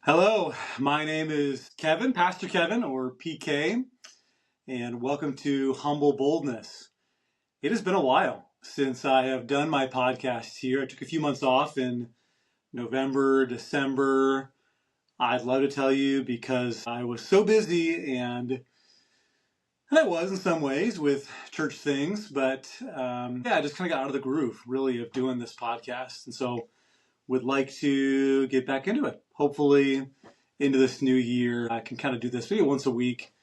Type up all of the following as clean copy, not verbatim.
Hello, my name is Kevin, Pastor Kevin, or PK, and welcome to Humble Boldness. It has been a while since I have done my podcast here. I took a few months off in November, December. I'd love to tell you because I was so busy, and I was in some ways with church things, but I just kind of got out of the groove, really, of doing this podcast. And so would like to get back into it. Hopefully into this new year, I can kind of do this maybe once a week.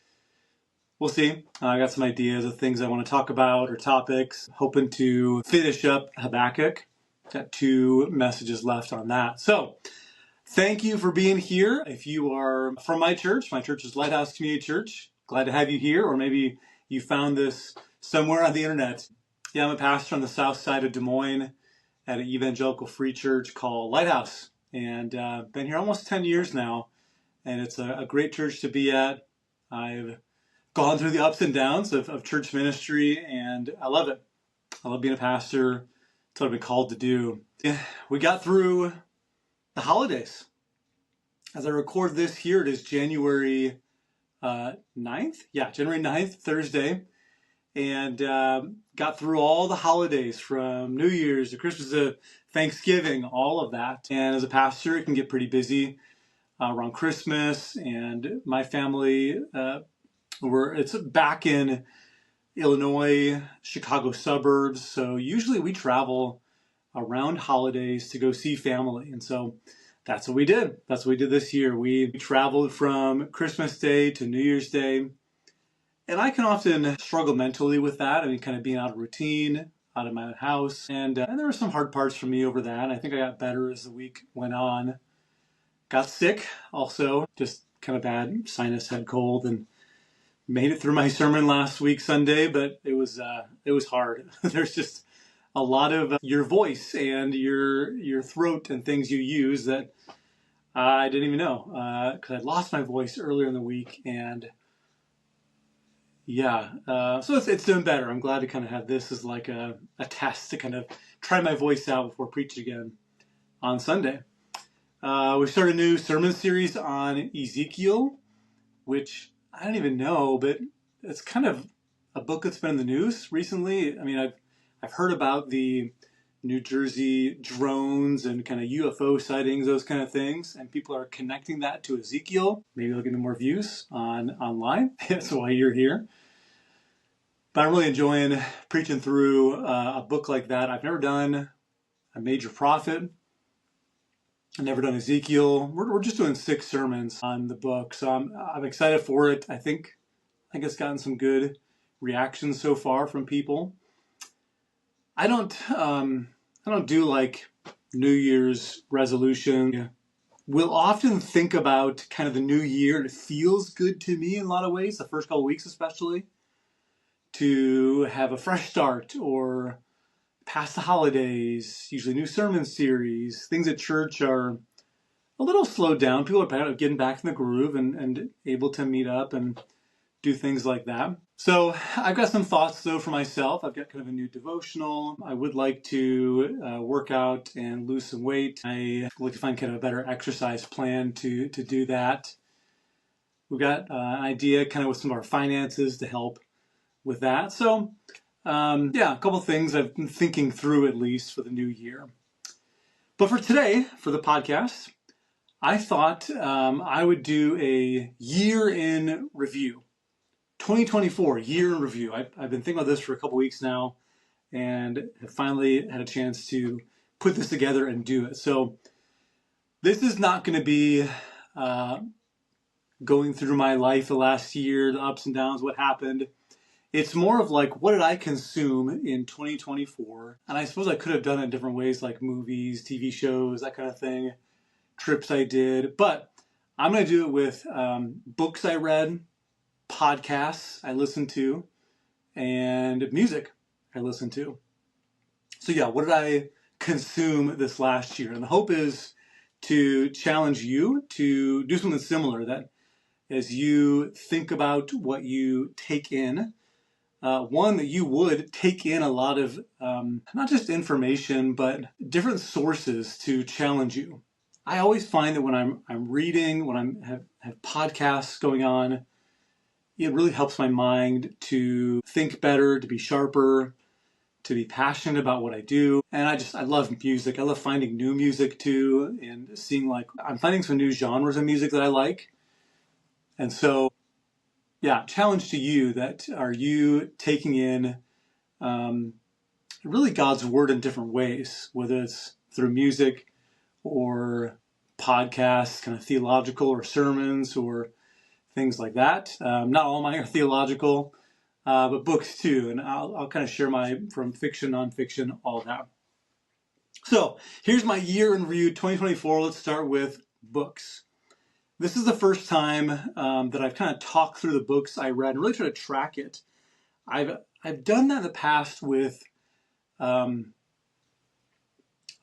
We'll see. I got some ideas of things I want to talk about or topics. Hoping to finish up Habakkuk. Got 2 messages left on that. So thank you for being here. If you are from my church is Lighthouse Community Church. Glad to have you here, or maybe you found this somewhere on the internet. Yeah, I'm a pastor on the south side of Des Moines at an evangelical free church called Lighthouse, and been here almost 10 years now, and it's a great church to be at. I've gone through the ups and downs of church ministry, and I love it. I love being a pastor. It's what I've been called to do. We got through the holidays. As I record this here, it is January 9th. Yeah, January 9th, Thursday. And got through all the holidays from New Year's to Christmas to Thanksgiving, all of that. And as a pastor, it can get pretty busy around Christmas. And my family, it's back in Illinois, Chicago suburbs. So usually we travel around holidays to go see family. And so that's what we did. That's what we did this year. We traveled from Christmas Day to New Year's Day. And I can often struggle mentally with that. I mean, kind of being out of routine, out of my own house. And there were some hard parts for me over that. I think I got better as the week went on. Got sick also, just kind of bad sinus head cold, and made it through my sermon last week, Sunday, but it was hard. There's just a lot of your voice and your throat and things you use that I didn't even know, because I lost my voice earlier in the week, and so it's doing better. I'm glad to kind of have this as like a test to kind of try my voice out before preaching again on Sunday. We started a new sermon series on Ezekiel, which I don't even know, but it's kind of a book that's been in the news recently. I mean, I've heard about the New Jersey drones and kind of UFO sightings, those kind of things, and people are connecting that to Ezekiel. Maybe they'll get more views online. That's why you're here. But I'm really enjoying preaching through a book like that. I've never done a major prophet. I've never done Ezekiel. We're just doing 6 sermons on the book, so I'm excited for it. I think it's gotten some good reactions so far from people. I don't do like New Year's resolution. We'll often think about kind of the new year, and it feels good to me in a lot of ways, the first couple of weeks especially, to have a fresh start or past the holidays, usually new sermon series. Things at church are a little slowed down. People are getting back in the groove and able to meet up and do things like that. So I've got some thoughts though for myself. I've got kind of a new devotional. I would like to work out and lose some weight. I would like to find kind of a better exercise plan to do that. We've got an idea kind of with some of our finances to help with that. So a couple things I've been thinking through at least for the new year. But for today, for the podcast, I thought I would do a year in review. 2024, year in review. I've been thinking about this for a couple weeks now, and have finally had a chance to put this together and do it. So this is not going to be going through my life the last year, the ups and downs, what happened. It's more of like, what did I consume in 2024? And I suppose I could have done it in different ways, like movies, TV shows, that kind of thing, trips I did. But I'm going to do it with books I read, podcasts I listened to, and music I listened to. So what did I consume this last year? And the hope is to challenge you to do something similar, that as you think about what you take in, that you would take in a lot of not just information, but different sources to challenge you. I always find that when I'm reading, when have podcasts going on, it really helps my mind to think better, to be sharper, to be passionate about what I do. And I love music. I love finding new music too, and seeing I'm finding some new genres of music that I like. And so, yeah, challenge to you, that are you taking in really God's word in different ways, whether it's through music or podcasts, kind of theological, or sermons or things like that. Not all mine are theological, but books too. And I'll kind of share my from fiction, nonfiction, all that. So here's my year in review 2024. Let's start with books. This is the first time that I've kind of talked through the books I read and really try to track it. I've done that in the past with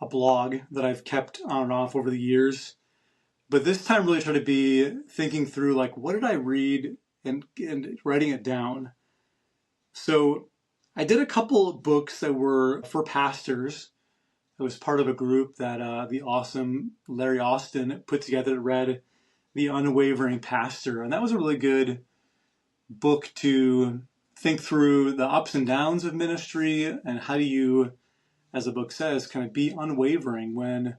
a blog that I've kept on and off over the years. But this time really try to be thinking through what did I read and writing it down. So I did a couple of books that were for pastors. I was part of a group that the awesome Larry Austin put together that read The Unwavering Pastor. And that was a really good book to think through the ups and downs of ministry and how do you, as the book says, kind of be unwavering when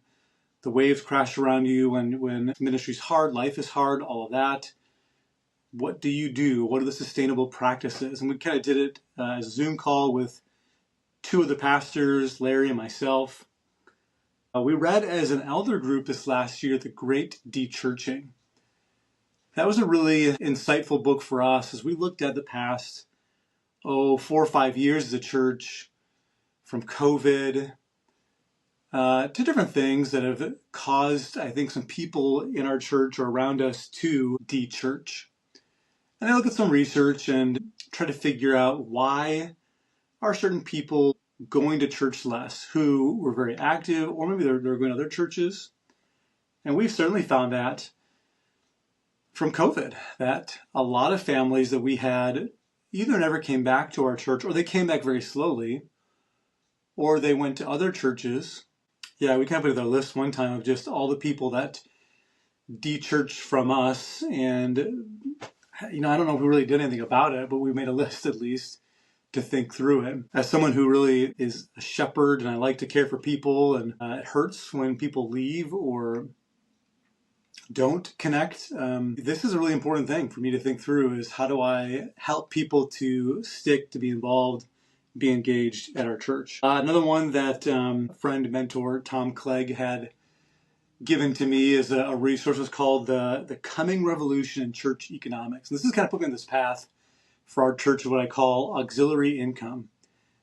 the waves crash around you, when ministry's hard, life is hard, all of that. What do you do? What are the sustainable practices? And we kind of did it as a Zoom call with two of the pastors, Larry and myself. We read as an elder group this last year, The Great Dechurching. That was a really insightful book for us as we looked at the past, 4 or 5 years as a church, from COVID to different things that have caused, I think, some people in our church or around us to de-church. And I look at some research and try to figure out why are certain people going to church less who were very active, or maybe they're going to other churches. And we've certainly found that from COVID, that a lot of families that we had either never came back to our church, or they came back very slowly, or they went to other churches. Yeah, we kind of put together a list one time of just all the people that de-churched from us. And, I don't know if we really did anything about it, but we made a list at least to think through it. As someone who really is a shepherd and I like to care for people, and it hurts when people leave or don't connect. This is a really important thing for me to think through, is how do I help people to stick, to be involved, be engaged at our church. Another one that friend, mentor, Tom Clegg had given to me as a resource was called the Coming Revolution in Church Economics. And this is kind of put me on this path for our church of what I call auxiliary income.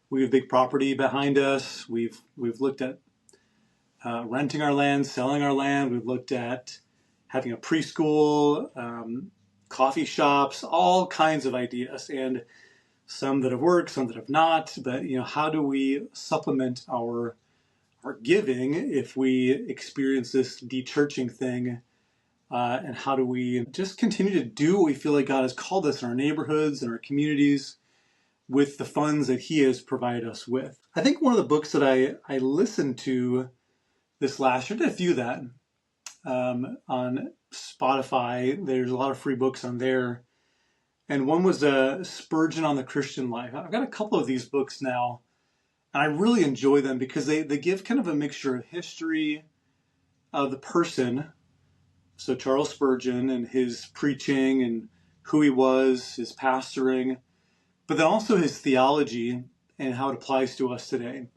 We have big property behind us. We've looked at renting our land, selling our land. We've looked at having a preschool, coffee shops, all kinds of ideas, and some that have worked, some that have not. But how do we supplement our giving if we experience this de-churching thing? And how do we just continue to do what we feel like God has called us in our neighborhoods and our communities with the funds that He has provided us with? I think one of the books that I listened to this last year, did a few that on Spotify. There's a lot of free books on there. And one was Spurgeon on the Christian Life. I've got a couple of these books now, and I really enjoy them because they give kind of a mixture of history of the person. So Charles Spurgeon and his preaching and who he was, his pastoring, but then also his theology and how it applies to us today.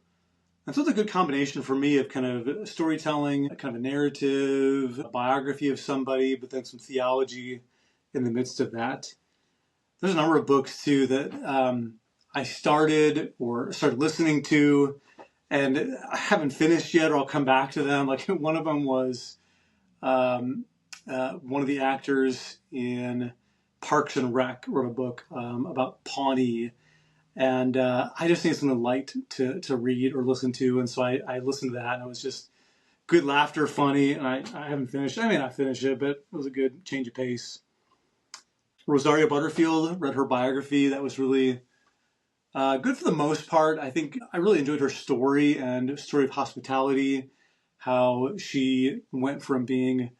And so it's a good combination for me of kind of storytelling, kind of a narrative, a biography of somebody, but then some theology in the midst of that. There's a number of books too that I started listening to, and I haven't finished yet, or I'll come back to them. Like one of them was one of the actors in Parks and Rec wrote a book about Pawnee. And I just need something light to read or listen to. And so I listened to that, and it was just good laughter, funny. And I haven't finished. I may not finish it, but it was a good change of pace. Rosaria Butterfield, read her biography. That was really good for the most part. I think I really enjoyed her story and story of hospitality, how she went from being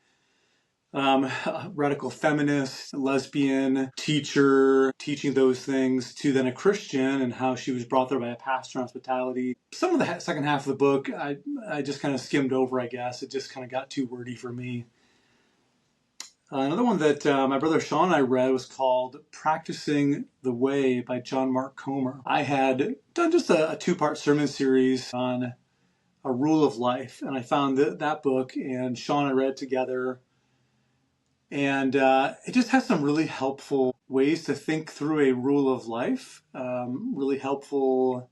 a radical feminist, lesbian, teacher, teaching those things, to then a Christian, and how she was brought there by a pastor in hospitality. Some of the second half of the book, I just kind of skimmed over, I guess. It just kind of got too wordy for me. Another one that my brother Sean and I read was called Practicing the Way by John Mark Comer. I had done just a two-part sermon series on a rule of life, and I found that book, and Sean and I read together. And it just has some really helpful ways to think through a rule of life, really helpful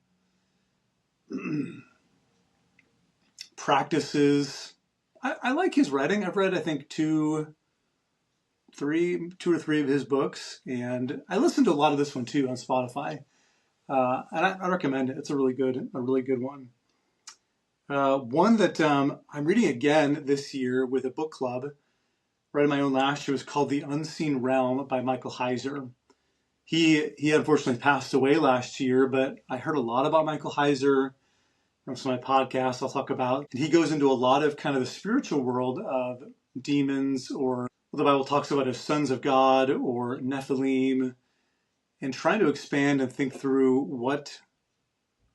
practices. I like his writing. I've read, I think, two or three of his books, and I listened to a lot of this one too on Spotify, and I recommend it. It's a really good one. One that I'm reading again this year with a book club. Read my own last year, was called The Unseen Realm by Michael Heiser. He unfortunately passed away last year, but I heard a lot about Michael Heiser from some of my podcasts I'll talk about. And he goes into a lot of kind of the spiritual world of demons, or what the Bible talks about as sons of God or Nephilim, and trying to expand and think through what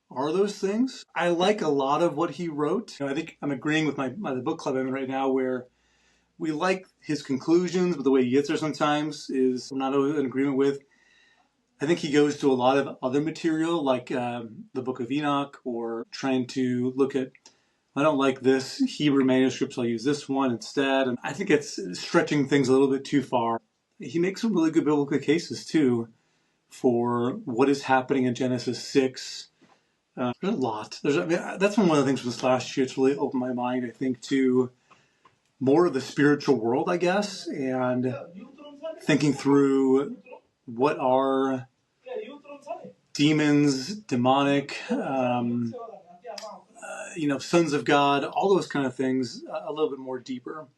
are those things. I like a lot of what he wrote. I think I'm agreeing with the book club I'm in right now, where we like his conclusions, but the way he gets there sometimes is not in agreement with. I think he goes to a lot of other material, like the Book of Enoch, or trying to look at, I don't like this Hebrew manuscript, so I'll use this one instead. And I think it's stretching things a little bit too far. He makes some really good biblical cases, too, for what is happening in Genesis 6. There's a lot. That's one of the things from this last year. It's really opened my mind, I think, to more of the spiritual world, I guess, and thinking through what are demons, demonic, sons of God, all those kind of things, a little bit more deeper.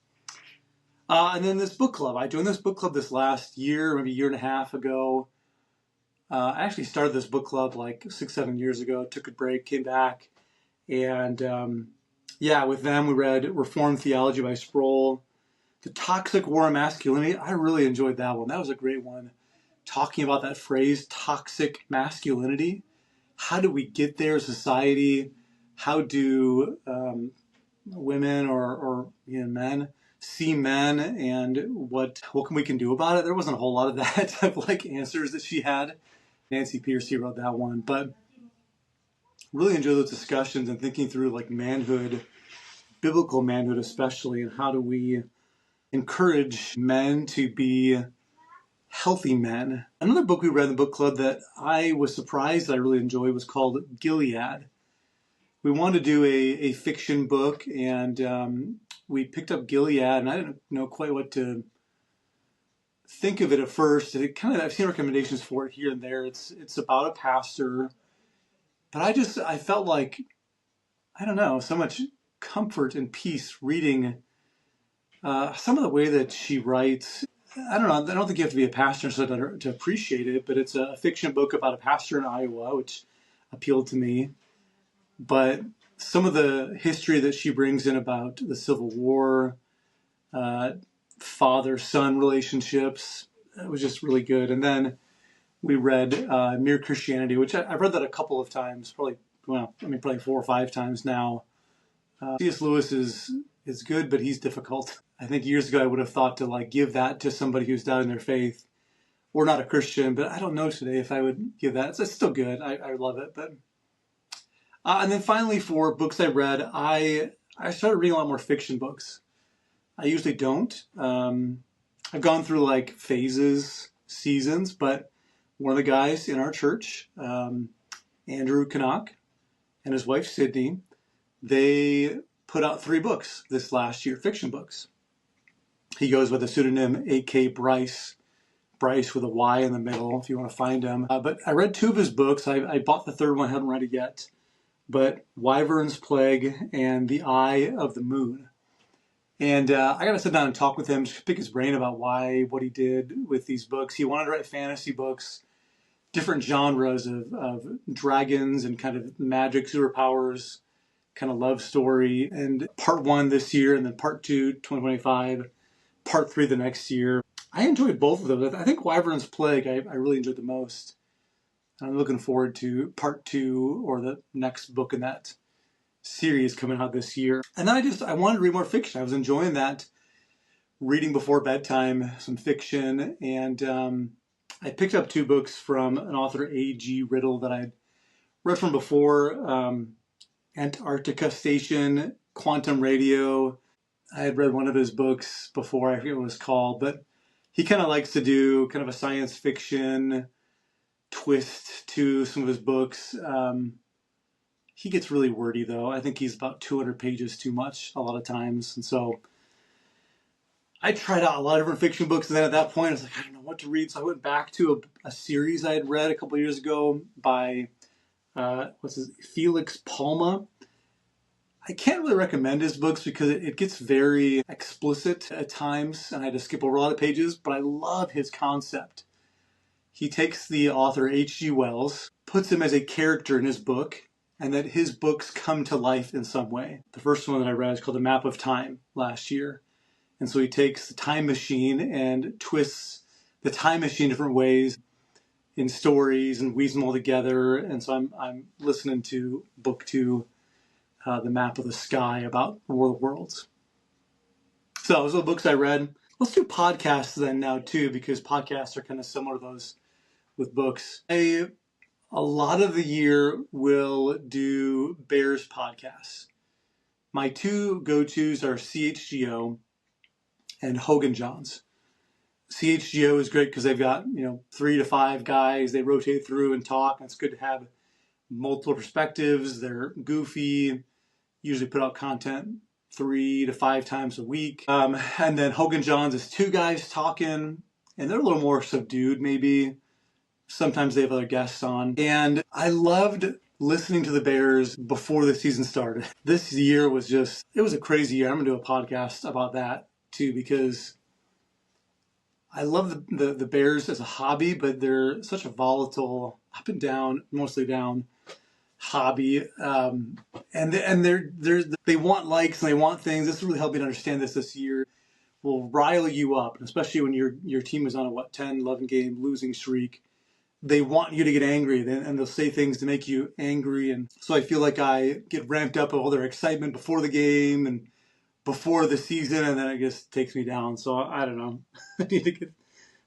And then this book club. I joined this book club this last year, maybe a year and a half ago. I actually started this book club like 6-7 years ago, took a break, came back, and with them we read Reformed Theology by Sproul. The Toxic War of Masculinity, I really enjoyed that one. That was a great one. Talking about that phrase, toxic masculinity. How do we get there as society? How do women or men see men, and what we can do about it? There wasn't a whole lot of that of answers that she had. Nancy Pearcey wrote that one, but really enjoy those discussions and thinking through manhood, biblical manhood especially, and how do we encourage men to be healthy men. Another book we read in the book club that I was surprised that I really enjoyed was called Gilead. We wanted to do a fiction book, and we picked up Gilead, and I didn't know quite what to think of it at first. I've seen recommendations for it here and there. It's about a pastor, but I felt like, I don't know, so much comfort and peace reading some of the way that she writes. I don't know. I don't think you have to be a pastor to appreciate it, but it's a fiction book about a pastor in Iowa, which appealed to me. But some of the history that she brings in about the Civil War, father-son relationships, it was just really good. And then we read Mere Christianity, which I've read that a couple of times, probably 4 or 5 times now. C.S. Lewis is good, but he's difficult. I think years ago I would have thought to give that to somebody who's doubting their faith or not a Christian, but I don't know today if I would give that. It's still good. I love it. But and then finally, for books I read, I started reading a lot more fiction books. I usually don't. I've gone through phases, seasons, but one of the guys in our church, Andrew Canuck, and his wife Sydney, they put out 3 books this last year, fiction books. He goes by the pseudonym A.K. Bryce with a Y in the middle, if you want to find him. But I read 2 of his books. I bought the third one, I haven't read it yet. But Wyvern's Plague and The Eye of the Moon. And I got to sit down and talk with him, just pick his brain about what he did with these books. He wanted to write fantasy books, different genres of dragons and kind of magic, superpowers, kind of love story. And part 1 this year, and then part 2, 2025, part 3 the next year. I enjoyed both of those. I think Wyvern's Plague I really enjoyed the most. I'm looking forward to part 2 or the next book in that series coming out this year. And then I wanted to read more fiction. I was enjoying that, reading before bedtime, some fiction. And I picked up 2 books from an author, A.G. Riddle, that I'd read from before. Antarctica Station, Quantum Radio. I had read one of his books before, I forget what it was called, but he kind of likes to do kind of a science fiction twist to some of his books. He gets really wordy, though. I think he's about 200 pages too much a lot of times. And so I tried out a lot of different fiction books, and then at that point I was like, I don't know what to read. So I went back to a series I had read a couple years ago by Felix Palma. I can't really recommend his books because it gets very explicit at times, and I had to skip over a lot of pages, but I love his concept. He takes the author H.G. Wells, puts him as a character in his book, and that his books come to life in some way. The first one that I read is called The Map of Time last year. And so he takes the time machine and twists the time machine different ways in stories and weaves them all together. And so I'm listening to book 2, The Map of the Sky, about the War of the Worlds. So those are the books I read. Let's do podcasts then now too, because podcasts are kind of similar to those with books. A lot of the year will do Bears podcasts. My 2 go-tos are CHGO and Hogan Johns. CHGO is great because they've got 3 to 5 guys. They rotate through and talk, and it's good to have multiple perspectives. They're goofy, usually put out content 3 to 5 times a week. And then Hogan Johns is 2 guys talking, and they're a little more subdued maybe. Sometimes they have other guests on. And I loved listening to the Bears before the season started. This year was it was a crazy year. I'm going to do a podcast about that too, because I love the Bears as a hobby, but they're such a volatile, up and down, mostly down hobby. And they want likes and they want things. This really helped me to understand this year. Will rile you up, especially when your team is on a 10, 11 game losing streak. They want you to get angry, and they'll say things to make you angry. And so I feel like I get ramped up with all their excitement before the game and before the season, and then it just takes me down. So I don't know. I need to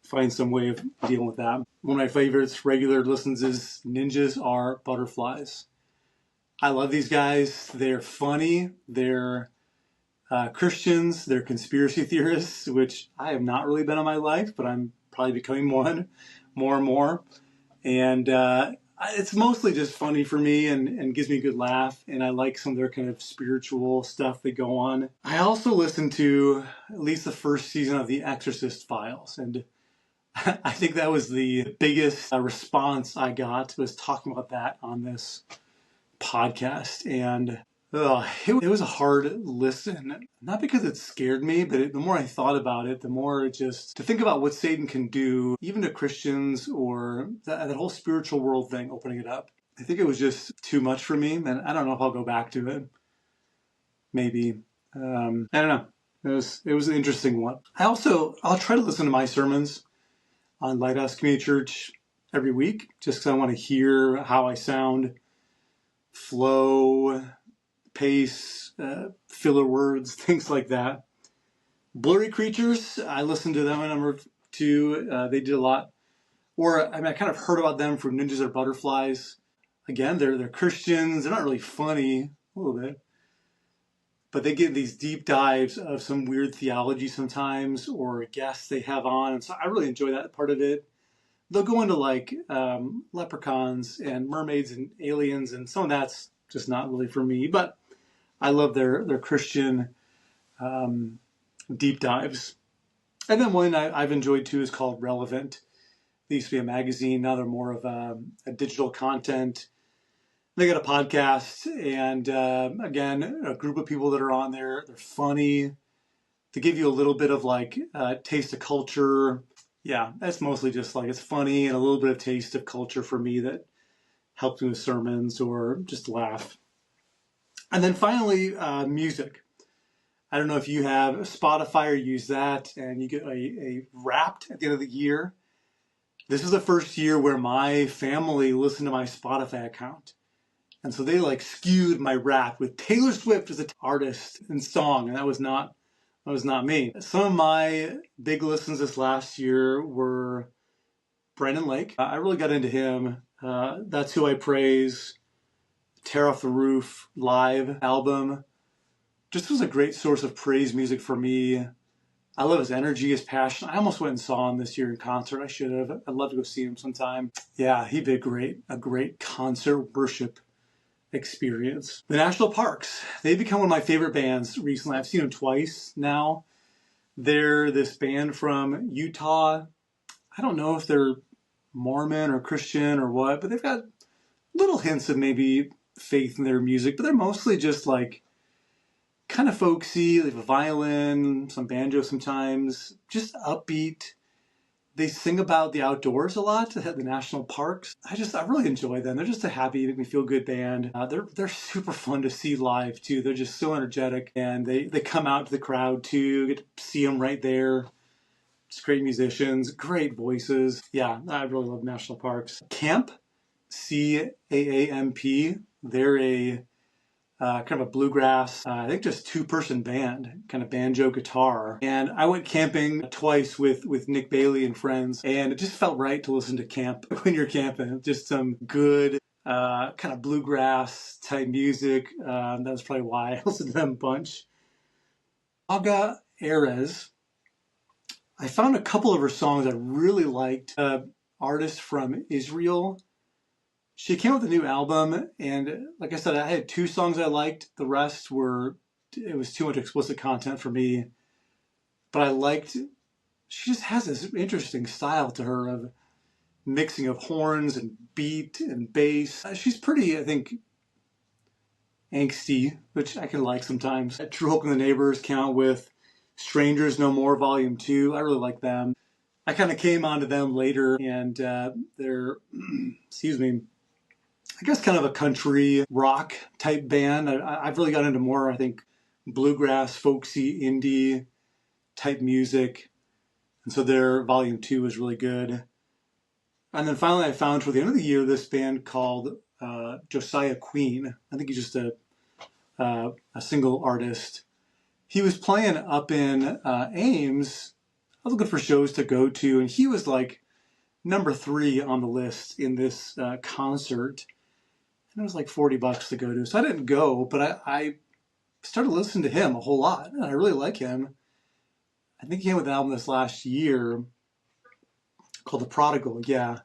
find some way of dealing with that. One of my favorites, regular listens, is Ninjas Are Butterflies. I love these guys. They're funny. They're Christians. They're conspiracy theorists, which I have not really been in my life, but I'm probably becoming one more and more. And it's mostly just funny for me and gives me a good laugh. And I like some of their kind of spiritual stuff they go on. I also listened to at least the first season of The Exorcist Files. And I think that was the biggest response I got, was talking about that on this podcast. And it was a hard listen, not because it scared me, but the more I thought about it, the more to think about what Satan can do, even to Christians, or that whole spiritual world thing, opening it up. I think it was just too much for me, and I don't know if I'll go back to it. Maybe. I don't know. It was an interesting one. I'll try to listen to my sermons on Lighthouse Community Church every week, just because I want to hear how I sound, flow, pace, filler words, things like that. Blurry Creatures, I listened to them a number of 2. They did a lot. I kind of heard about them from Ninjas Are Butterflies. Again, they're Christians. They're not really funny, a little bit. But they get these deep dives of some weird theology sometimes, or guests they have on. And so I really enjoy that part of it. They'll go into leprechauns and mermaids and aliens, and some of that's just not really for me. But I love their Christian deep dives. And then one I've enjoyed too is called Relevant. They used to be a magazine. Now they're more of a digital content. They got a podcast, and again, a group of people that are on there. They're funny. They give you a little bit of taste of culture. Yeah, that's mostly just it's funny and a little bit of taste of culture for me that helps me with sermons or just laugh. And then finally, music. I don't know if you have Spotify or use that, and you get a Wrapped at the end of the year. This is the first year where my family listened to my Spotify account. And so they like skewed my Wrapped with Taylor Swift as an artist and song, and that was not me. Some of my big listens this last year were Brandon Lake. I really got into him. That's Who I Praise, Tear Off the Roof live album. Just was a great source of praise music for me. I love his energy, his passion. I almost went and saw him this year in concert. I should have. I'd love to go see him sometime. Yeah, he'd be a great concert worship experience. The National Parks. They've become one of my favorite bands recently. I've seen them twice now. They're this band from Utah. I don't know if they're Mormon or Christian or what, but they've got little hints of maybe faith in their music, but they're mostly just like kind of folksy. They have a violin, some banjo sometimes, just upbeat. They sing about the outdoors a lot at the national parks. I really enjoy them. They're just a happy, make me feel good band. They're super fun to see live too. They're just so energetic, and they come out to the crowd too. You get to see them right there. Just great musicians, great voices. Yeah, I really love national parks. Camp, CAAMP. They're a kind of a bluegrass, I think just two-person band, kind of banjo guitar. And I went camping twice with Nick Bailey and friends, and it just felt right to listen to camp when you're camping. Just some good kind of bluegrass type music. That was probably why I listened to them a bunch. Aga Erez. I found a couple of her songs I really liked. Artist from Israel. She came out with a new album, and like I said, I had 2 songs I liked. The rest it was too much explicit content for me. But she just has this interesting style to her of mixing of horns and beat and bass. She's pretty, I think, angsty, which I can like sometimes. True Hope in the Neighbors came out with Strangers No More Volume 2. I really like them. I kind of came onto them later, and they're, excuse me, I guess kind of a country rock type band. I've really got into more, I think, bluegrass, folksy, indie type music. And so their Volume 2 was really good. And then finally I found toward the end of the year this band called Josiah Queen. I think he's just a single artist. He was playing up in Ames. I was looking for shows to go to, and he was like number 3 on the list in this concert. And it was like $40 to go to. So I didn't go, but I started listening to him a whole lot. And I really like him. I think he came with an album this last year called The Prodigal. Yeah.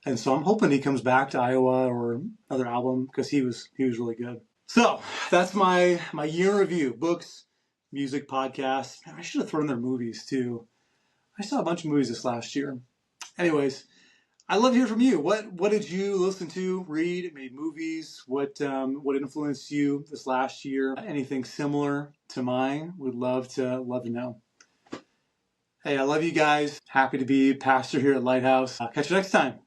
And so I'm hoping he comes back to Iowa or another album, because he was really good. So that's my year in review. Books, music, podcasts. Man, I should have thrown in their movies too. I saw a bunch of movies this last year. Anyways, I'd love to hear from you. What did you listen to, read, maybe movies? What influenced you this last year? Anything similar to mine? Would love to know. Hey, I love you guys. Happy to be pastor here at Lighthouse. Catch you next time.